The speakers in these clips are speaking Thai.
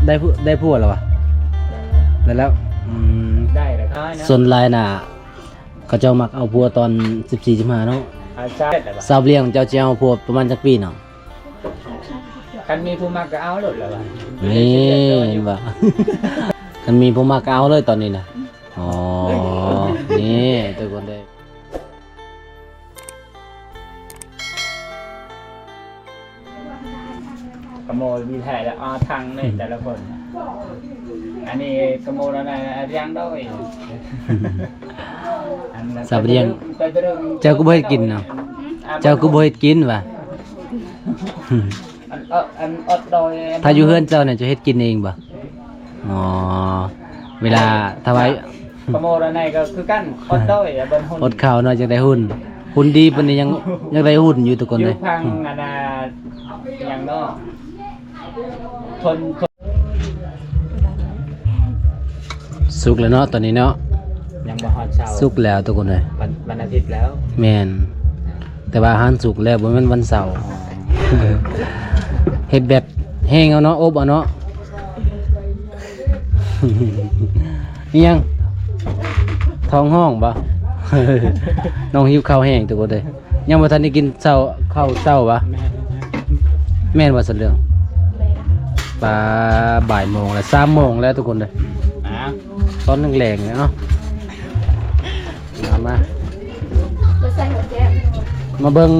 ได้ผัวแล้ววะแล้วได้แล้วก็นะ ส่วนลายน่ะเขาเจ้ามักเอาผัวตอน14-15เนาะ ใช่แล้ว สาวเลี้ยงเจ้าจะเอาผัวประมาณจักปีเนาะ คันมีผู้มักก็เอาหลดแล้ว นี่เห็นป่ะ กันมีผู้มักเอาเลยตอนนี้นะอ๋อนี่ทุกคนได้ กระโมยมีแถ่แล้วทางเลยแต่ละคน อันนี้กระโมยอะไรเรียงด้วย สาวเลี้ยงเจ้าก็บ่ให้กินเนาะเจ้าก็บ่ให้กินว่ะ อันอดโดย ถ้าอยู่เฮือนเจ้าเนี่ยจะเฮ็ดกินเองบ่อ๋อเวลาถ้าไว้ กระโมยอะไรก็คือกันอดโดยบนหุ่น อดข้าวเนาะจังได้หุ่นดีปานนี้ยังได้หุ่นอยู่ทุกคน อ เล ยู่ ย พังอันอย่างเนาะทน สุกแล้วเนาะตอนนี้เนาะ ยังบ่ฮอดเช้า สุกแล้วทุกคนเลย วันอาทิตย์แล้ว แม่นแต่ว่าอาหารสุกแล้วบ่แม่นวันเสาร์ เฮ็ดแบบแห้งเอาเนาะอบเอาเนาะ นี่ยังท้องห้องบ่ น้องหิวข้าวแห้งทุกคนเลยยังบ่ทันได้กินข้าวเช้าบ่แม่นว่าซั่นเรื่องปลาบ่ายโมงแล้ว3โมงแล้วทุกคนเลยตอนแรงๆเนาะมาเบิ่ง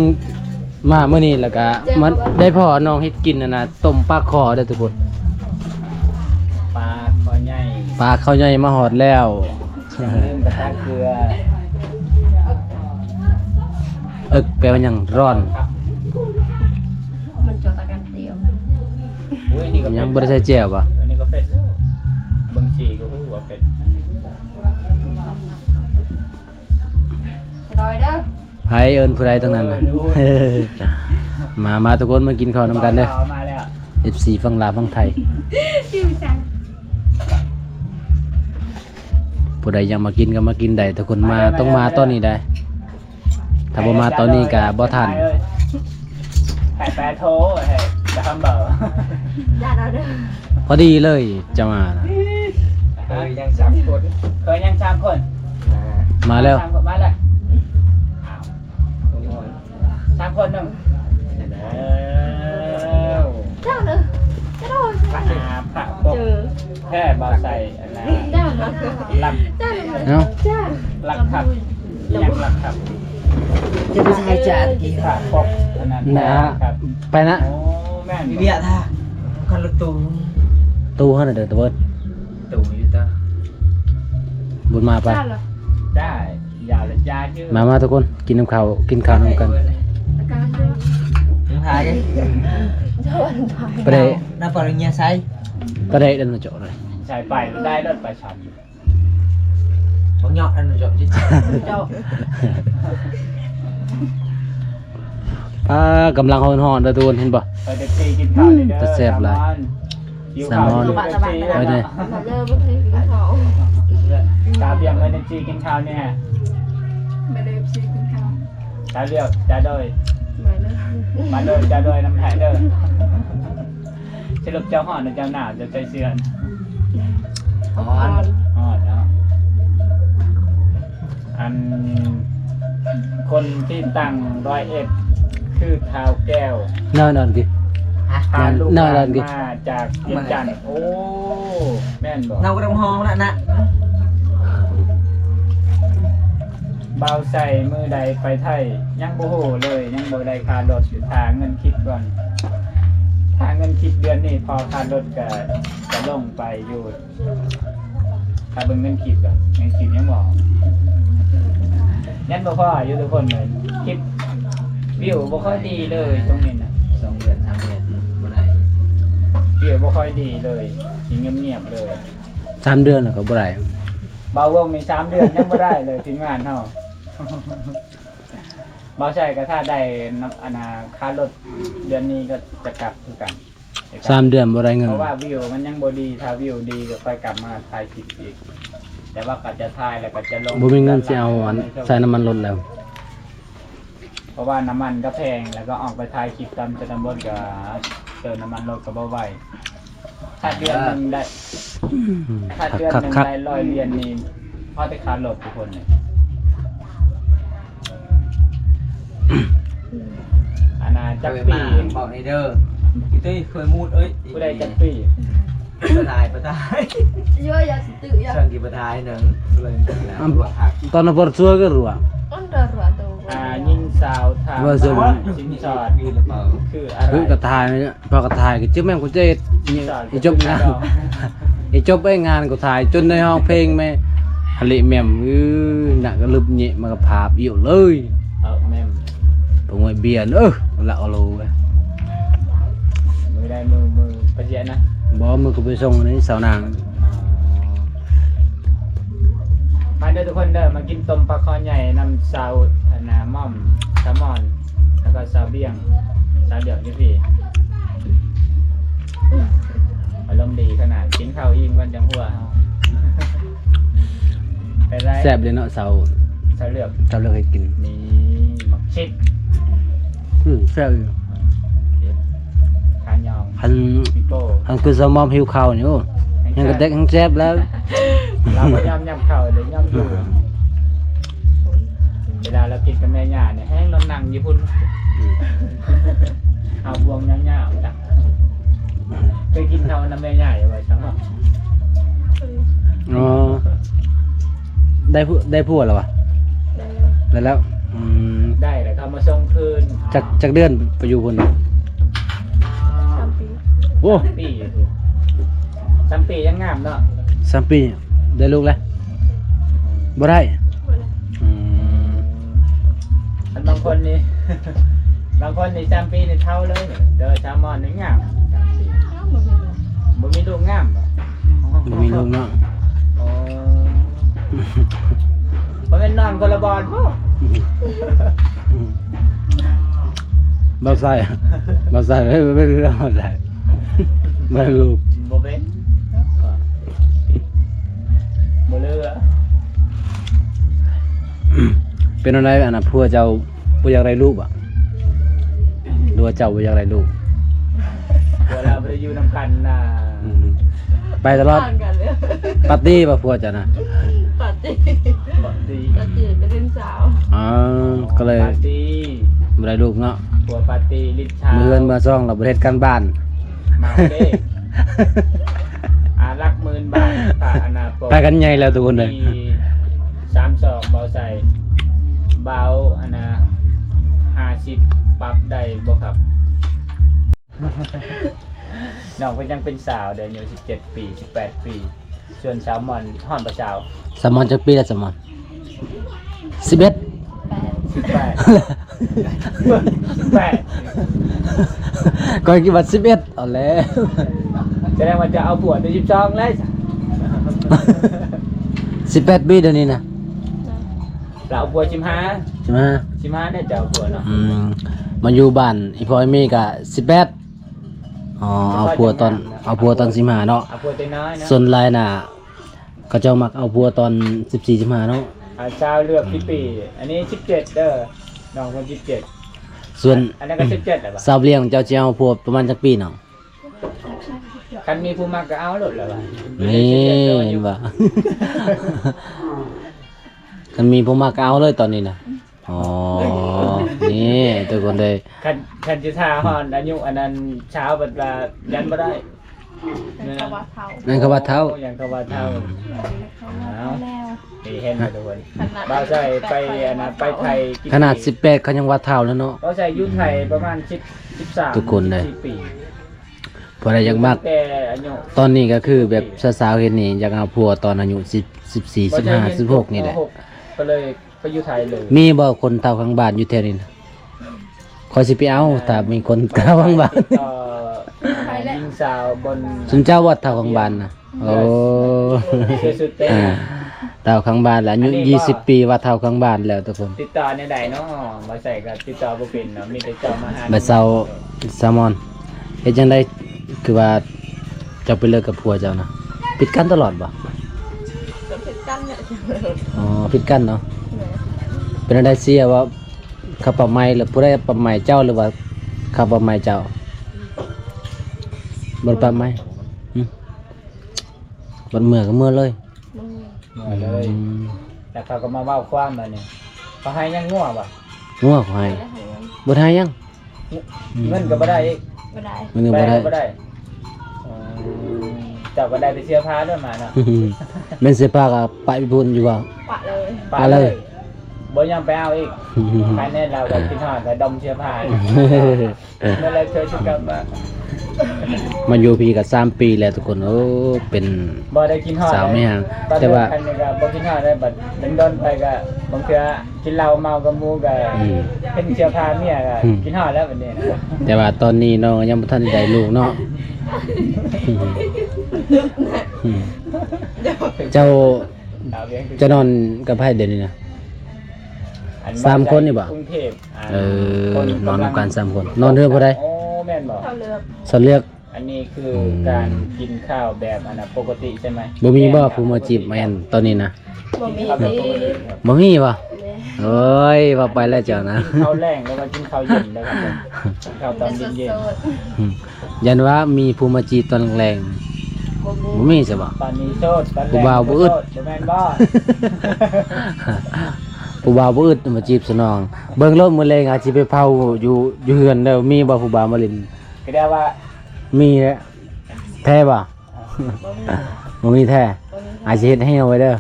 มาเมื่อนี้แล้วก็มาได้พ่อน้องเฮ็ดกินนะต้มปลาคอเด้อทุกคน ปลาคอใหญ่ ปลาข้าวใหญ่มาหอดแล้ว เริ่มกระทะเกลือ แปลว่าหยังร้อน มันจดตะกันเดียว อุ้ยนี่ก็ ยังบ่ได้ใส่แจ่วบ่ อันนี้ก็เป็ดบางทีก็หัวเป็ด ดอยเด้อ ไผเอิ้นผู้ใดทั้งนั้นน่ะ มาทุกคนมากินข้าวนำกันเด้อ มาแล้ว FC ฝั่งลาวฝั่งไทย ชิวจัง ผู้ใดยังมากินก็มากินได้ทุกคนมาต้องมาตอนนี้ได้ ถ้าบ่มาตอนนี้ก็บ่ทัน ไข่แปรโถให้จะทำเบอร์ ญาติเราเด้อ พอดีเลยจะมานะ เคยยัง3 คนเคยยัง3 คน มาแล้ว มาแล้ว3 คนหนึ่ง เจ้าเด้อเจ้าโดน พระปกแค่เบาใส่อันนั้น เจ้าเด้อ ลัก เจ้า เนาะ เจ้า ลักขับยังลักขับ จะไปใช้จานกี่ พระปกอันนั้น นะครับ ไปนะ โอ้แม่น เบียท่าคันละตู ตู้เฮาน่ะเด้อตะเบิด ตูอยู่ตา บุญมาไป เจ้าเหรอ ได้ยาวเลยยาชื่อ มาทุกคนกินน้ำข้าวกินข้าวนำกัน อาการเด้อ ถึงหาย เจ้าอันถอย ไปได้ น้าปริญญาไซ ไปได้เดินมาเจาะเลย ใช้ไปได้รถไปช็อป บางยอดอันนั้นจบจิ เจ้า กำลังฮ้อนๆเด้อทุกคนเห็นบ่ ไปเด็กตีกินข้าวเลยเด้อ แต่แซ่บหลาย หิวข้าว แซลมอน หิวข้าว ไปเลย มาเด้อบ่เคยกินข้าว ตาเบียงเอเนจีกินข้าวเนี่ย มาเด้อสิกินข้าว ตาเรียกตาโดย มาเด้อ มาโดยตาโดยน้ำแข็งเด้อสรุปเจ้าห่อนหรือเจ้าหนาวจะใจเสื่อน อ๋อ ห่อนเนาะอันคนที่ตั้ง101คือท้าวแก้วน อนๆดิ พาลูก น่า ห รั ลาน กดิ มาจากเวียงจันทน์โอ้แม่นบอก เรากระดงห้องแล้วนะ เบาใส่มือใดไปไทยยังบ่โหเลยยังบ่ได้ค่ารถหาเงินคิดก่อนหาเงินคิดเดือนนี้พอค่ารถก็จะลงไปอยู่ถ้าเบิ่งเงินคิดก่อนเงินคิดยังบ่ยันบ่พออยู่ทุกคนเลยคลิปวิวบ่ค่อยดีเลยตรงนี้น่ะ 2 เดือน 3 เดือนบ่ได้ วิวบ่ค่อยดีเลยสิเงียบๆเลย 3 เดือนแล้วก็บ่ได้ เบาวงมี3 เดือนยังบ่ได้เลยทีมงานเฮา เบาใช่ก็ถ้าได้น้ำอนาค่ารถเดือนนี้ก็จะกลับคือกัน 3 เดือนบ่ได้เงิน เพราะว่าวิวมันยังบ่ดีถ้าวิวดีก็ค่อยกลับมาถ่ายคลิปอีกแต่ว่าก็จะถ่ายแล้วก็จะลง บ่มีเงินสิเอาอันใส่น้ำมันรถแล้ว เพราะว่าน้ำมันก็แพงแล้วก็ออกไปถ่ายคลิปตามจะตำบลก็เติมน้ำมันรถก็บ่ไหว ถ้าเดือนหนึงได้ถ้าเดือนหนึง คัก ได้100เหรียญนี่พอจะค่ารถทุกคนเลยอันน่ะจักปี บอกในเด้อพี่ตุ้ยเคยมูดเอ้ย ผู้ใดจักปี ประทายประทาย เยอะอย่าสิตื่นอย่า เชิงกี่ประทายหนึ่งเลยแล้วตัวหัก ตอนนั้นปวดซัวก็รู้อ่ะ อันเดอร์รัตัว ยิ่งสาวทาง ว่าจะ สินสอด มีหรือเปล่า คืออะไร คือกระทายเนี่ยพอกระทายก็ชื่อแม่งกูเจ็ดอีจบงานอีจบไอ้งานกูถ่ายจนในห้องเพลงแม่ฮะลิแม่มน่ะก็ลึบเnhẹมากระพาบเอี่ยวเลย แม่ม ผมไอ้เบียร์ละเอาโลเว้ย มือได้มือปะเจียนะ บ่มือก็ไปส่งในสาวนาง มาเด้อทุกคนเด้อมากินต้มปลาคอใหญ่นำซาวนาม่อมแซลมอนแล้วก็ซาวเบี้ยงซาวเดี่ยวนี่พี่อารมณ์ดีขนาดกินข้าวอิ่มกันจังหัวเฮาไปได้ แซ่บเลยเนาะเสา ซาวเลือก เจ้าเลือกให้กิน นี่หมักชิด แซ่บอยู่ คานยอง หัน ปิโป้ หันคือสมอมหิวข้าวนี่โอ้ยังกระเด็กยังแซ่บแล้ว เราก็ย่ำเข่าหรือย่ำอยู่เวลาเรากินกับแม่ย่าเนี่ยให้เรานั่งอยู่พุ่นเอาบวงย่าๆจ้ะเคยกินเท่าน้ำแม่ย่าอยู่ไว้ทั้งหมด อ๋อได้พูดแล้ววะได้แล้วได้แต่เขามาส่งคืน จักเดือนไปอยู่พุ่น 3 ปี โอ้ ปีอยู่ดิ3 ปียังงามเนาะ 3 ปีได้ลูกแล้วบ่ได้ บ่ได้ อันบางคนนี่ บางคนนี่3 ปีนี่เท่าเลยเด้อชามอนนี่งาม3 ปี เอ้าบ่มีเลยบ่มีลูกงามบ่ บ่มีลูกเนาะ อ๋อบ่เป็นนอนคนละบอลบ่ บ่ใส่บ่ใส่ไม่รู้บ่ใส่บ่ลูก บ่เป็นบ่เลือ เป็นอะไรอันน่ะพัวเจ้าบ่อยากได้ลูกอ่ะหรือว่าเจ้าบ่อยากได้ลูก เวลาไปอยู่น้ำกันน่ะ ไปตลอด ต่างกันเลย ปาร์ตี้ป่ะพัวเจ้าน่ะ ปาร์ตี้ ปาร์ตี้ ปาร์ตี้ไปเล่นสาว อ๋อก็เลย ปาร์ตี้ บ่ได้ลูกเนาะ หัวปาร์ตี้ลิชชา มื้อเฮือนมื้อซ่องเราบ่เฮ็ดการบ้าน เมาเด้รัก10,000 บาทค่าอนาคต ไปกันใหญ่แล้วทุกคนเลย มี32เบาใส่เบาอันน่ะ50ปรับได้บ่ครับ น้องเพิ่นยังเป็นสาวเดี๋ยวอายุ17 ปี18 ปีส่วนสาวมอนฮ้อนประสาว สมอนจักปีแล้วสมอน11 18 18 ก็คิดว่า11เอาแล้ว แสดงว่าจะเอาผัวใน12เลยจ้ะ 18ปีเดี๋ยวนี้นะ เราเอาผัว15 ใช่ไหม 15เนี่ยจะเอาผัวเนาะ มาอยู่บ้านอีพ่อไอ้แม่ก็18อ๋อเอาผัวตอน15เนาะ เอาผัวตัวน้อยเนาะ ส่วนหลายน่ะเขาเจ้ามักเอาผัวตอน14 15เนาะ ชาวเลือกที่ปีอันนี้17เด้อน้องคน17 ส่วน อันนั้นก็17แหละบ่ สาวเลี้ยงเจ้าสิเอาผัวประมาณจักปีเนาะ คันมีผู้มักก็เอาโลดแล้วว่ะ นี่เห็นบ่ คันมีผู้มักก็เอาเลยตอนนี้น่ะอ๋อนี่ทุกคนเลย คันสิทาฮอนอายุอันนั้นเช้าบัดว่ายันบ่ได้ เป็นกะว่าเท่า นั่นก็ว่าเท่า อย่างเขาว่าเท่า เขาว่าแล้ว นี่เห็นไหมทุกคน ขนาด บ่าวใส่ไปอันนั้นไปไทยกี่ ขนาด ปี 18เขายังว่าเท่าแล้วเนาะ บ่าวใส่อยู่ไทยประมาณ13 ทุกคนเลย 14ปี พอได้อยากมาก แต่อายุ ตอนนี้ก็คือแบบสาวๆเห็นนี่อยากเอาผัวตอนอายุ10 14 15 16นี่แหละ ก็เลยไปอยู่ไทยเลย มีบ่คนเท่าข้างบ้านอยู่แถวนี้นะคอยสิไปเอาถ้ามีคนเท่าข้างบ้าน ยิงสาวบน สุนเจ้าว่าเท่าข้างบ้านนะโอ้ เสื้อสุดเต้ เท่าข้างบ้านแล้วอายุ อันนี้บ่ 20 ปีว่าเท่าข้างบ้านแล้วทุกคน ติดต่อในใดเนาะมาใส่กับติดต่อบ่เป็นเนาะมีแต่เจ้ามาหา บัดเซาแซลมอนเฮ็ดจังได๋คือว่าเจ้าไปเลิกกับผัวเจ้านะผิดกันตลอดบ่ ก็เป็นกันเนี่ย อ๋อผิดกันเนาะเป็นอะไรเสียว่าเขาปรับใหม่หรือผู้ใดปรับใหม่เจ้าหรือว่าเขาปรับใหม่เจ้าบ่ได้ปรับใหม่หึ บัดเมื่อก็เมื่อเลย มึง เมื่อเลยแล้วเขาก็มาเว้าความมาเนี่ยเขาให้ยังง่วบ่ งัวขอให้ ได้หาย บ่ได้ยัง เงินก็บ่ได้อีก ไม่ได้ มันยังบ่ได้ บ่ได้จับบ่ได้ไปเสียผ้าด้วยมาเนาะ แม่นเสื้อผ้าก็ไปบุญอยู่ว่า ปะเลย ปะเลย บ่ยังไปเอาอีกภายในเราก็คิดฮอดก็ดมเสื้อผ้าเมื่อไรเธอจะกลับมา มาอยู่พี่ก็3ปีแล้วทุกคนโอ้เป็น บ่ได้กินฮอด สาวไม่ห่าง ตอน แต่ว่า เดินไปนี่ก็บ่กินฮอดได้บัดโดนไปก็บางเทื่อกินเหล้าเมากับหมู่ก็เห็นเสื้อผ้าเมียก็กินฮอดแล้วบัดนี้นะ แต่ว่าตอนนี้เนาะยังบ่ทันได้ลูกเนาะเจ้า ดาวเวียง จะนอนกับไผเดี๋ยวนี้นะ อั สามคนนี่บ่ กรุงเทพ นอนกัน3คนนอนเรือบ่ได้ โอ้แม่นบ่ เท่าเลือก สันเลือก อันนี้คือการกินข้าวแบบอันน่ะปกติใช่ไหม บ่มีบ่ผู้มาจีบแม่นตอนนี้นะ บ่มี ข้าวแบบ ดี ปกติครับ บ่มีบ่ เนี่ย โอ้ยว่าไปแล้วเจ้านะ กินข้าวแรงแล้วก็กินข้าวเย็นนะครับผมกินข้าวตอน เป็น เย็น โสด ยันว่ามีผู้มาจีบตอนแรง ๆบ่มี ๆบ่มีใช่บ่ ๆตอนนี้โสดตอนแร ผู้ ก บ่าวบ่อึด โสบ่แม่นบ่ ผู้บ่าวบ่อึดมาจีบสนอง เบิ่งรถมื้อแรงอาจสิไปเผาอยู่เฮือนเด้อมีบ่ผู้บ่าวมาเล่น ก็ได้ว่า มีแหละแท้บ่ บ่มี บ่มีแท้ บ่มี อาจสิเฮ็ดให้เอาไว้เด้อ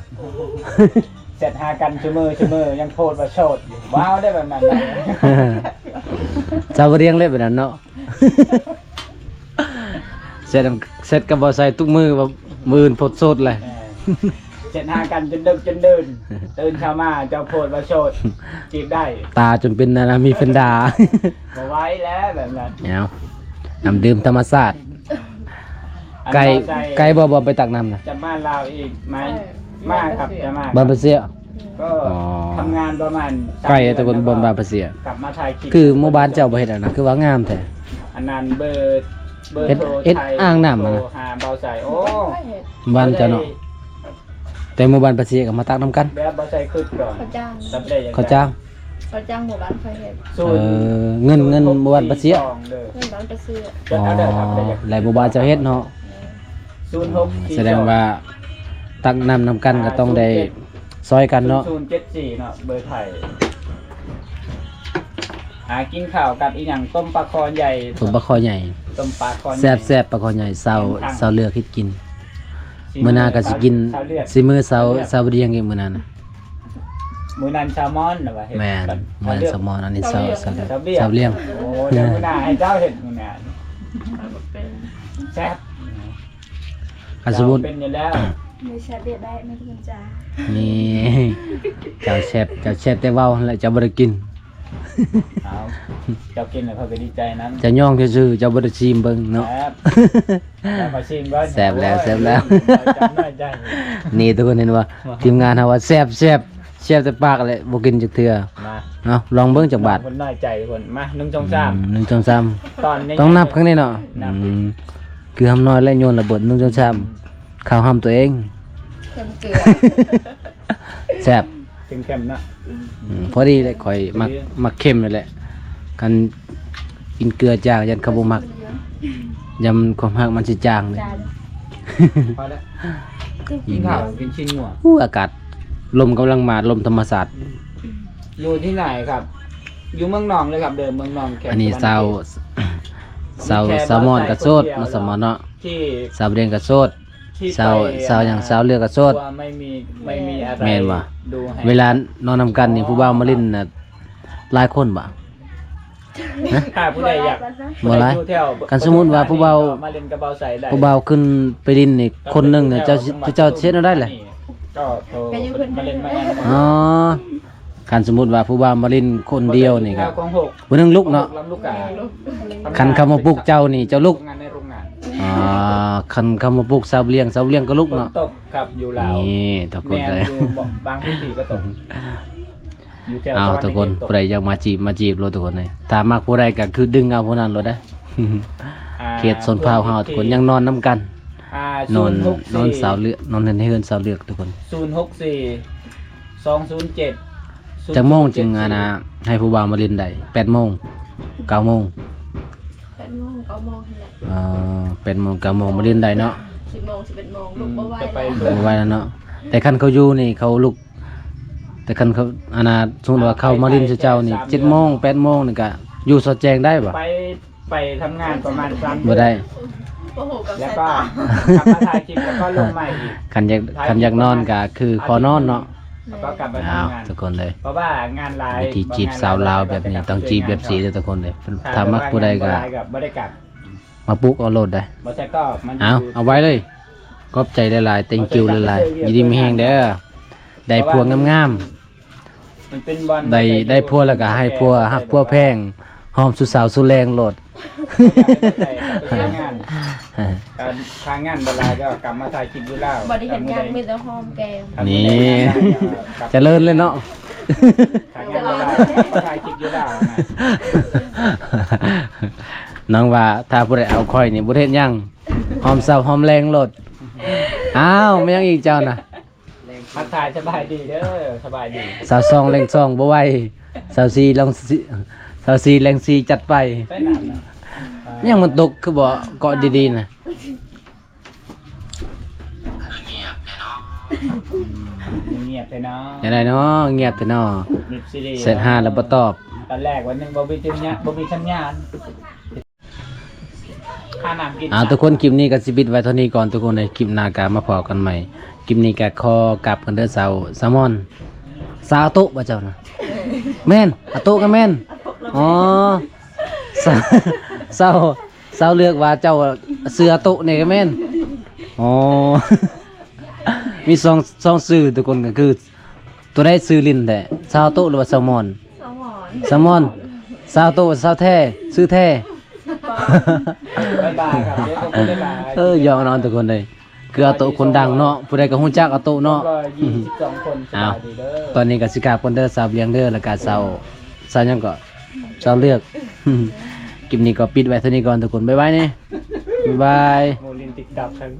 เสร็จหากันชั่วมือยังโพดว่าโสดอยู่ว้าวได้แบบนั้นนะ เจ้าบ่เรียงเลยแบบนั้นเนาะ เสร็จกับบ่ใส่ทุกมือว่ามืออื่นพดสดเลย เสร็จหากันจนดึกจนเดินตื่นเช้ามาเจ้าโพดว่าโสดจีบได้ ตาจนเป็นนะมีเฟนดา บ่ไหว้แล้วแบบนั้น เอาน้ำดื่มธรรมชาติ อัน ไก่ ต่อใจ ไก่บ่ไปตักน้ำนะ จะมาลาวอีกไหมมาครับจะมา บานปะเสีย ก็ อ๋อ ทำงานประมาณ ไก่แต่คนบนบานปะเสีย กลับมาถ่ายคลิป คือหมู่บ้านเจ้าบ่เฮ็ดอันนั้นคือว่างามแท้ อันนั้นเบอร์ เอ็ด โทร เอ็ด ไทย อ้างน้ำอะนะ โทรหาเบาใส่โอ้ ไม่เห็น บ้านเจ้าเนาะแต่หมู่บ้านปะเสียก็มาตักน้ำกัน แบบเบาใส่ขึ้นก่อน เขาจ้าง รับได้ยังไง เขาจ้าง เขาจ้างหมู่บ้านเขาเห็น ศูนย์ เงินหมู่บ้านปะเสีย สองเด้อ เงินบ้านไปซื้อ จดเอาเด้อครับได้ยัง หลายหมู่บ้านเจ้าเฮ็ดเนาะ 06 แสดงว่าตักน้ำนำกันก็ต้องได้ซอยกันเนาะ 074เนาะเบอร์ไทยหากินข้าวกับอีหยังต้มปลาคอใหญ่ ผมปลาคอใหญ่ ต้มปลาคอใหญ่ แซ่บปลาคอใหญ่เซาเลือกคิดกินมื้อหน้าก็สิกิน ข้าวเลือด สิมื้อเซาบ่เรียงอีกมื้อนั้นน่ะ มือนันแซลมอนนะวะเห็ด แม่น บัด แม่น เลือก สมอนอันนี้เซา เซา เลียง โอ้เดี๋ยวมือหน้าให้เจ้าเห็ดมือหน้า เป็น แซ่บ คันสมมุติ เป็นอยู่แล้ว ไม่ใช่เด็ดได้ไม่ถึงจ้า นี่เจ้าแซ่บแต่เว้าแล้วเจ้าบ่ได้กิน เอาเจ้ากินแล้วเขาก็ดีใจนั้น เจ้าย่องซื่อๆเจ้าบ่ได้ชิมเบิ่งเนาะ แซ่บแล้วมาชิมก่อน แซ่บแล้วแซ่บแล้ว จำได้ใจ นี่ทุกคนเห็นว่าทีมงานเฮาว่าแซ่บแต่ปากเลยบ่กินจักเทื่อ มา เนาะลองเบิ่งจักบาท คนน้อยใจคนมา1 2 3 1 2 3 ตอนนี้ ต้องนับครั้งนี้เนาะ นับ คือทำน้อยและโยนระเบิด1 2 3ข้าวห้ามตัวเอง เค็มเกลือ แซ่บ ถึงเข้มนะ พอดีเลยข่อยมักเข้มเลยแหละกันกินเกลือจางยันเขาบ่มักยำความหักมันสิจางเลย จาน พอแล้วกินข้าวกินชิ้นหัว อากาศลมกำลังมาลมธรรมศาสตร์ อยู่ที่ไหนครับ อยู่เมืองนองเลยครับเดิมเมืองนองแขก อันนี้ ตะวั สาวมอนกระโซดมาสมอนเนาะ ที่ สาวเรียนกระโซด ที่ สาวอย่างสาวเลือกกระโซด ตัวไม่มีอะไร แม่นว่ะ ดูให้ เวลานอนนำกันนี่ผู้บ่าวมาเล่นน่ะหลายคนบ่ ถ้าผู้ใดอยาก บ่หลาย ผู้ใดอยู่แถว กันสมมุติว่าผู้เบา มาเล่นกระเบาใส่ได้ ผู้บ่าวขึ้นไปดินนี่คนหนึงเนี่ยเจ้าเช็ดเอาได้แหละ ก็โทรมาเล่นมาแอน อ๋อคันสมมุติว่าผู้บ่าวมาเล่นคนเดียวนี่ก็ ของหก ผู้หนึงลุกเนาะ ลำลูกกา คันเขามาปลุกเจ้านี่เจ้าลุก ทำงานในโรงงาน อ๋อคันเขามาปลุกสาวเลี้ยงก็ลุก ฝน เนาะ ตกครับอยู่ลาว นี่ทุกคน แม่ เลย อยู่บางพื้นที่ก็ตกอยู่แถว เอา สวรรค์ ทุกคน ต ผู้ใดอยากมาจีบโลดทุกคนเลยถ้ามักผู้ใดก็คือดึงเอาผู้นั้นโลดได้ อ่า เขตสนพร้าวเฮาทุกคนยังนอนนํกัน นอน 064 นอนสาวเลือกนอนให้เฮือนสาวเลือกทุกคน 064 207 จักโมงจึงอะนะให้ผู้บ่าวมาเล่นได้8โมง9โมง 8 โมง 9 โมงนี่แหละ 8โมง9โมงมาเล่นได้เนาะ 10 โมง 11 โมงลุกบ่ไหว จะไป แล้ว บ่ไหวแล้วเนาะแต่คันเขาอยู่นี่เขาลุก แต่คันเขาอนาสมมุติว่าเข้ามารินเจ้านี่7โมง8โมงนี่ก็อยู่สอดแจงได้บ่ ไปทำงานประมาณ3 บ่ได้ โอ้โหกับ แล้ว สาย ก็ ตาก ลับมาถ่ายคลิปแล้วก็ลงใหม่อีก คันอยากนอนก็คือขอนอนเนาะ แล้วก็กลับมา อ้าว ทำงาน ทุกคนเลย เพราะว่างานไลน์ วิธีจีบสาวลาวแบบนี้ต้องจีบแบบสีเด้อทุกคนเลยถ้ามักผู้ใดก็ บ่ได้กลับ มาปลุกเอาโหลดได้ บ่ใช่ก็มัน เอาไว้เลยขอบใจหลายๆ thank you หลายๆยินดีมีแฮงเด้อได้พวงงาม มันเป็นบอล ๆได้พวแล้วก็ให้พวฮักพวแพงหอมสุดสาวสุดแรงโหลด ไปทำงานการทางงานเวลาก็กลับมาถ่ายคลิปอยู่แล้ว บ่ได้เห็นงานมีแต่หอมแก้ม นี่ เจริญเลยเนาะ ทางงานเวลาก็ถ่ายคลิปอยู่แล้วนะ น้องว่าถ้าผู้ใดเอาค่อยนี่บ่เฮ็ดหยังหอมเศร้าหอมแรงโหลดอ้าวไม่ยังอีกเจ้าน่ะ มาถ่ายสบายดีเด้อสบายดี สาวซองแรงซองบ่ไหวสาวซีลองสิสาวซีแรงซีจัดไป ไปนานนะ ยังมันตกคือบ่เกาะดีๆน่ะ เงียบไปเนาะ อย่าได้เนาะเงียบแต่เนาะ มิบซีรีส์ เสร็จห้าแล้วบ่ตอบ ตอนแรกวันหนึงบ่มีสัญญาณบ่มีสัญญาณค่าน้ำกิน ทุกคนคลิปนี้ก็สิบิดไว้เท่านี้ก่อนทุกคนเลยคลิปหน้าก็มาพอกันใหม่คลิปนี้ก็ขอกลับกันเด้อสาวแซลมอนสาวโต๊ะบ่เจ้าน่ะแม่นอาโต๊ะก็แม่นอ๋อสาวสาวเลือกว่าเจ้าเสือโต๊ะนี่ก็แม่นอ๋อ มีสองชื่อทุกคนก็คือ ตัวได้ซื้อลิ้นแต่สาวโต๊ะหรือว่าแซลมอน สมอน แซลมอนสาวโต๊ะสาวแท้ซื้อแท้ บ๊ายบายครับเดี๋ยวผมบ๊ายบาย ยอมนอนทุกคนเลยคืออาโตะคนดังเนาะผู้ใดก็ฮู้จักอาโตะเนาะ 22คนส อ้า บายว ดีเด้อ ตอนนี้ก็สิกราบคนเด้อสาวเลี้ยงเด้อแล้วก็สาวหยังก็สาวเลือก คลิปนี้ก็ปิดไว้เท่านี้ก่อนทุกคนบ๊ายบายนี่บ๊ายบาย โมลินติกดับครับ